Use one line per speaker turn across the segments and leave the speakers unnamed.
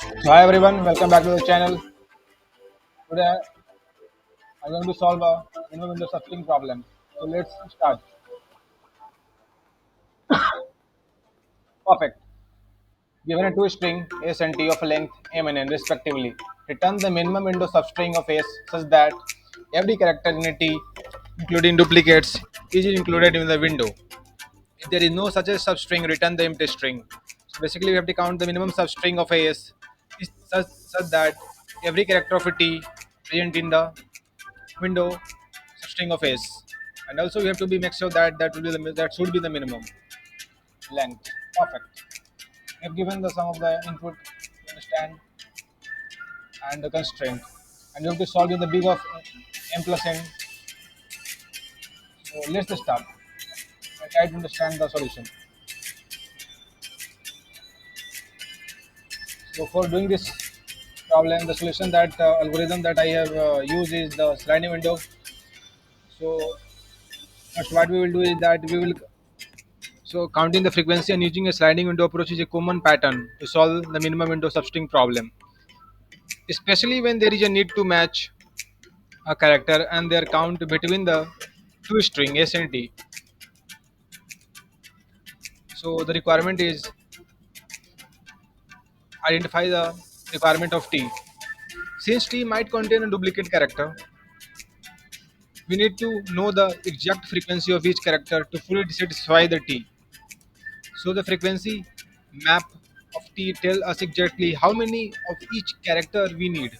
So hi everyone, welcome back to the channel. Today I'm going to solve a minimum window substring problem. So let's start. Perfect. Given a two string s and t of length m and n respectively, return the minimum window substring of s such that every character in a t, including duplicates, is included in the window. If there is no such a substring, return the empty string. So basically, we have to count the minimum substring of a s is such that every character of a t present in the window string of s, and also we have to be make sure that that should be the minimum length. Perfect. We have given the sum of the input to understand and the constraint, and we have to solve in the big of m plus n. So let's start and try to understand the solution. So for doing this problem, the solution that algorithm that I have used is the sliding window. So first what we will do is that we will counting the frequency and using a sliding window approach is a common pattern to solve the minimum window substring problem, especially when there is a need to match a character and their count between the two string s and t. So the requirement is identify the requirement of t. Since t might contain a duplicate character, we need to know the exact frequency of each character to fully satisfy the t. So the frequency map of t tell us exactly how many of each character we need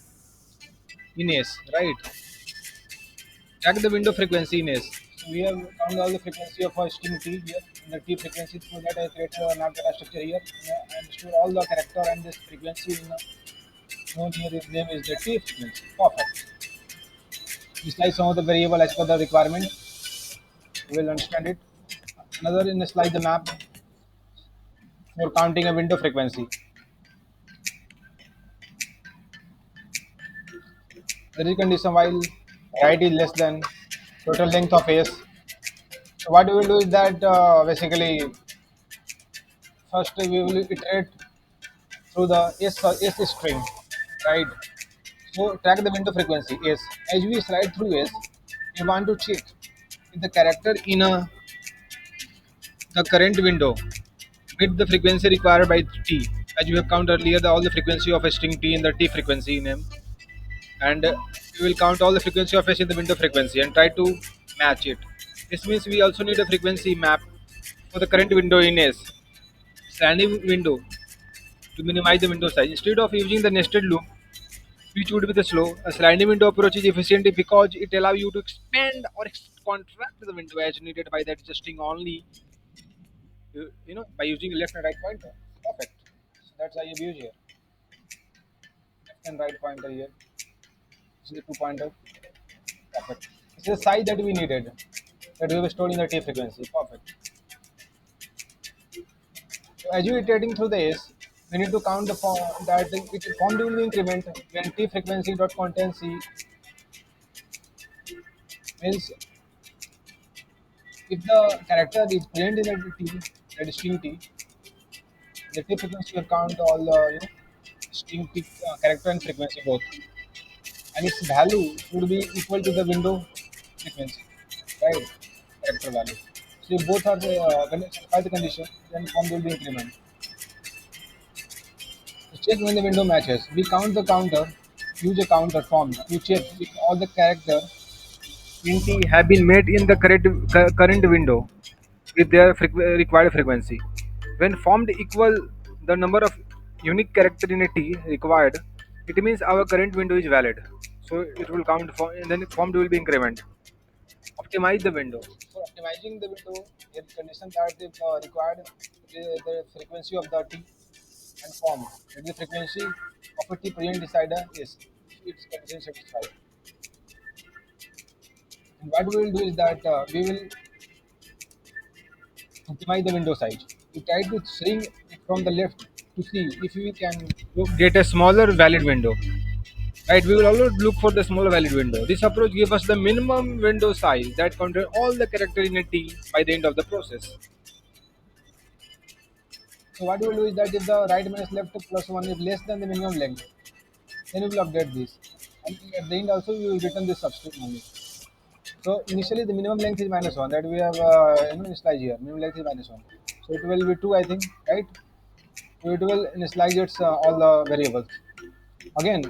in s, right? Track the window frequency in S. So we have found all the frequency of our string T here in the T frequency. So that I created a map data structure here. And store all the character and this frequency in known here is name is the T frequency. Perfect. We slice some of the variable as per the requirement. We will understand it. Another in the slide the map for counting a window frequency. There is condition while right is less than total length of S. So what we will do is that basically first we will iterate through the S string, right? So track the window frequency S. As we slide through S, we want to check if the character in the current window meet the frequency required by T. As you have counted earlier, all the frequency of a string T in the T frequency name, and we will count all the frequency of S in the window frequency and try to match it. This means we also need a frequency map for the current window in S. Standing window to minimize the window size. Instead of using the nested loop, which would be the slow. A sliding window approach is efficient because it allows you to expand or contract the window as needed by that adjusting only, by using left and right pointer. Perfect. So that's how you use here. Left and right pointer here. This is the two pointer. Perfect. This is the size that we needed that we have stored in the T frequency. Perfect. So as you iterating through this, we need to count the form that it form will increment when T frequency dot content C means if the character is present in the T, that is string T, the T frequency will count all the string T character and frequency both, and its value should be equal to the window frequency, right? Character value. So if both are satisfy the condition, then form will be increment. To check when the window matches, we count the counter, use a counter form to check if all the character in T have been made in the current window with their required frequency. When formed equal the number of unique character in a T required, it means our current window is valid. So it will count for, and then formed will be increment. Optimize the window. For optimizing the window, there is condition that if required the frequency of the T and form. That is the frequency of a T present decider is its condition satisfied. And what we will do is that we will optimize the window size. We try to shrink it from the left to see if we can get a smaller valid window. Right, we will always look for the smaller valid window. This approach gives us the minimum window size that contain all the character in a T by the end of the process. So what we will do is that if the right minus left plus one is less than the minimum length, then we will update this. And at the end also we will return this substring only. So initially the minimum length is minus one that we have initialized here. Minimum length is minus one. So it will be two, I think, right? So it will initialize its all the variables. Again,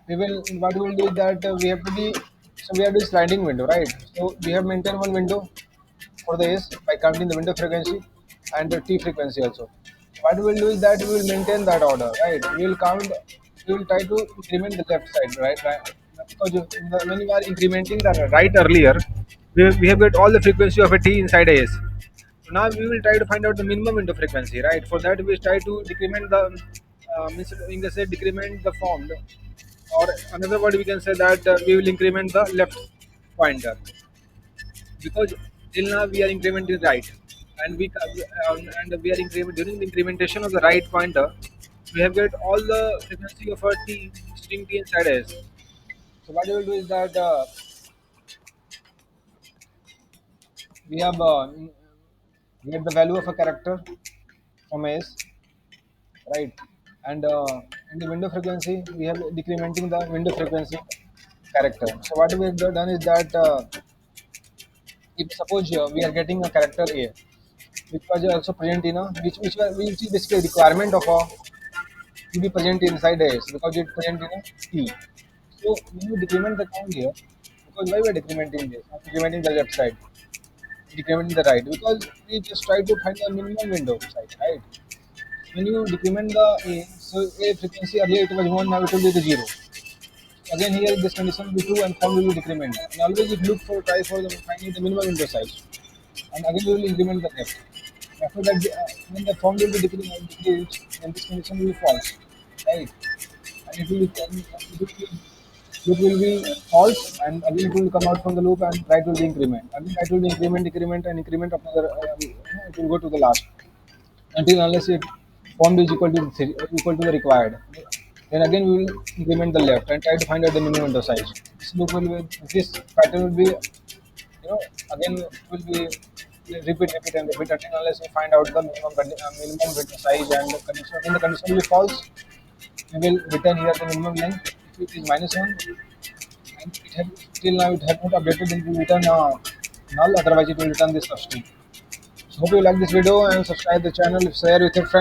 we will what we will do is that we have to be so we have this sliding window, right? So we have maintained one window for the S by counting the window frequency and the T frequency also. What we will do is that we will maintain that order, right? We will count, we will try to increment the left side, right? Because when you are incrementing the right earlier, we have got all the frequency of a T inside a S. So now we will try to find out the minimum window frequency, right? For that we try to decrement the, means in the say decrement the formed, or another word we can say that we will increment the left pointer because till now we are incrementing right and and we are increment during the incrementation of the right pointer we have got all the frequency of our t string t inside us. So what we will do is that we have get the value of a character from s, right, and in the window frequency we have decrementing the window frequency character. So what we have done is that if suppose we are getting a character a which was also present in a which is basically a requirement of a to be present inside S because it present in a T. So when you decrement the count here, because why we are decrementing this? Not decrementing the left side, decrementing the right because we just try to find the minimum window side, right? When you decrement the A, so A frequency earlier it was one, now it will be the zero. Again here this condition will be two and form will be decrement. And always if look for try for the finding the minimum window size. And again we will increment the left. After that, when the form will be decreased, then this condition will be false, right? And loop will be false, and again it will come out from the loop, and right will be increment. Again, right will be increment, decrement, and increment of another. It will go to the last until unless it form is equal to equal to the required. Then again we will increment the left and try to find out the minimum window size. This loop will be this pattern will be again it will be repeat and repeat until unless we find out the minimum window size and the condition. When the condition will be false, we will return here the minimum length. If it is minus one, and it has till now it has not updated, then we will return null. Otherwise, it will return this substring. So hope you like this video and subscribe the channel. Share with your friends.